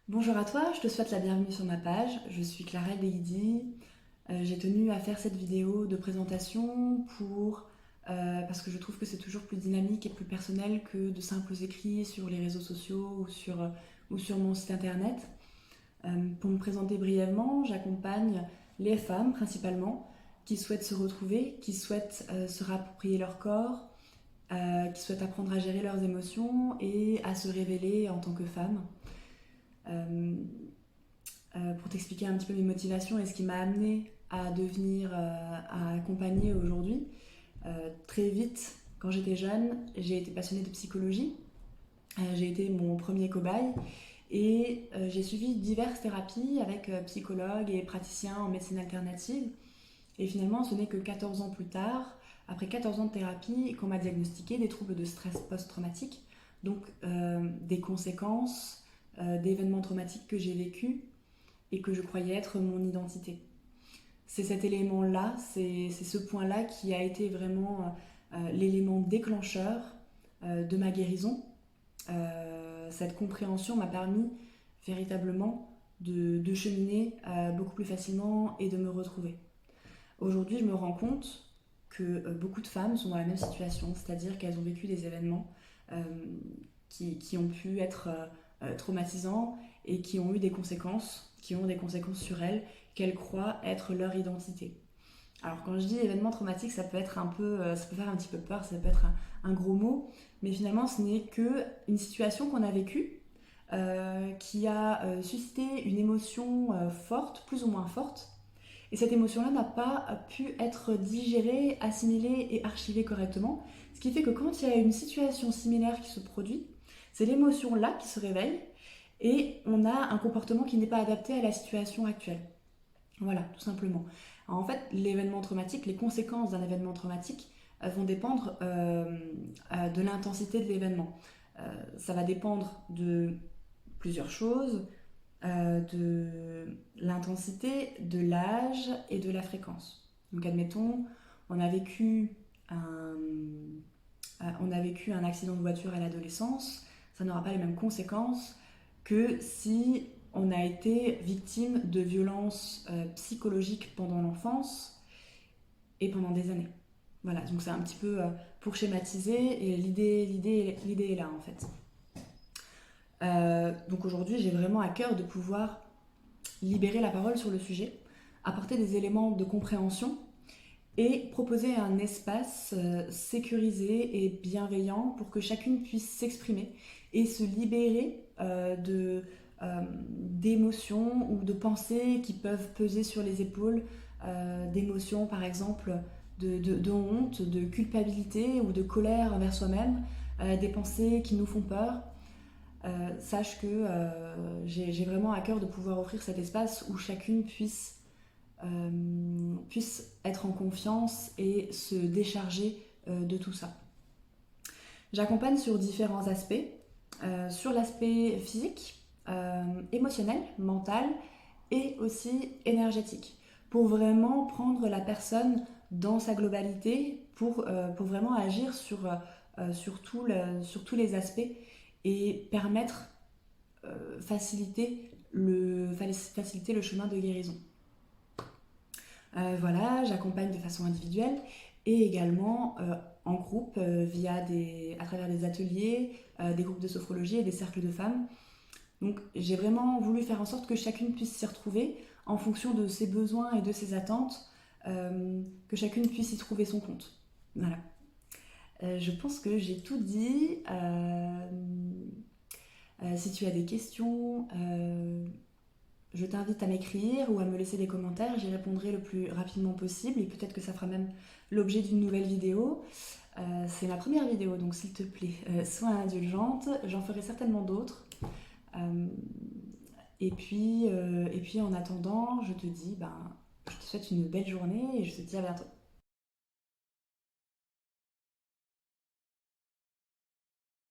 Bonjour à toi, je te souhaite la bienvenue sur ma page. Je suis Clara Beidi. J'ai tenu à faire cette vidéo de présentation parce que je trouve que c'est toujours plus dynamique et plus personnel que de simples écrits sur les réseaux sociaux ou sur mon site internet. Pour me présenter brièvement, j'accompagne les femmes principalement qui souhaitent se retrouver, qui souhaitent se réapproprier leur corps, qui souhaitent apprendre à gérer leurs émotions et à se révéler en tant que femme. Euh, pour t'expliquer un petit peu mes motivations et ce qui m'a amené à à accompagner aujourd'hui. Très vite, quand j'étais jeune, j'ai été passionnée de psychologie. J'ai été mon premier cobaye et j'ai suivi diverses thérapies avec psychologues et praticiens en médecine alternative. Et finalement, ce n'est que 14 ans plus tard, après 14 ans de thérapie, qu'on m'a diagnostiqué des troubles de stress post-traumatique, donc des conséquences d'événements traumatiques que j'ai vécus et que je croyais être mon identité. C'est cet élément-là, c'est ce point-là qui a été vraiment l'élément déclencheur de ma guérison. Cette compréhension m'a permis véritablement de cheminer beaucoup plus facilement et de me retrouver. Aujourd'hui, je me rends compte que beaucoup de femmes sont dans la même situation, c'est-à-dire qu'elles ont vécu des événements euh, qui ont pu être traumatisants et qui ont eu des conséquences, qui ont des conséquences sur elles, qu'elles croient être leur identité. Alors quand je dis événement traumatique, ça peut être ça peut faire un petit peu peur, ça peut être un gros mot, mais finalement ce n'est que une situation qu'on a vécue qui a suscité une émotion forte, plus ou moins forte, et cette émotion-là n'a pas pu être digérée, assimilée et archivée correctement, ce qui fait que quand il y a une situation similaire qui se produit, c'est l'émotion-là qui se réveille et on a un comportement qui n'est pas adapté à la situation actuelle. Voilà, tout simplement. Alors, en fait, l'événement traumatique, les conséquences d'un événement traumatique vont dépendre de l'intensité de l'événement. Ça va dépendre de plusieurs choses, de l'intensité, de l'âge et de la fréquence. Donc admettons, on a vécu un, on a vécu un accident de voiture à l'adolescence, ça n'aura pas les mêmes conséquences que si on a été victime de violences psychologiques pendant l'enfance et pendant des années. Voilà, donc c'est un petit peu pour schématiser et l'idée est là en fait. Donc aujourd'hui, j'ai vraiment à cœur de pouvoir libérer la parole sur le sujet, apporter des éléments de compréhension et proposer un espace sécurisé et bienveillant pour que chacune puisse s'exprimer et se libérer d'émotions ou de pensées qui peuvent peser sur les épaules, d'émotions par exemple de honte, de culpabilité ou de colère envers soi-même, des pensées qui nous font peur. Sache que j'ai vraiment à cœur de pouvoir offrir cet espace où chacune puisse être en confiance et se décharger de tout ça. J'accompagne sur différents aspects, sur l'aspect physique, émotionnel, mental et aussi énergétique, pour vraiment prendre la personne dans sa globalité, pour vraiment agir sur tous les aspects et permettre, faciliter le chemin de guérison. Voilà, j'accompagne de façon individuelle et également en groupe à travers des ateliers, des groupes de sophrologie et des cercles de femmes. Donc j'ai vraiment voulu faire en sorte que chacune puisse s'y retrouver en fonction de ses besoins et de ses attentes, que chacune puisse y trouver son compte. Voilà. Je pense que j'ai tout dit. Si tu as des questions, je t'invite à m'écrire ou à me laisser des commentaires, j'y répondrai le plus rapidement possible et peut-être que ça fera même l'objet d'une nouvelle vidéo. C'est ma première vidéo, donc s'il te plaît, sois indulgente, j'en ferai certainement d'autres. Euh, et puis en attendant, je te dis, je te souhaite une belle journée et je te dis à bientôt.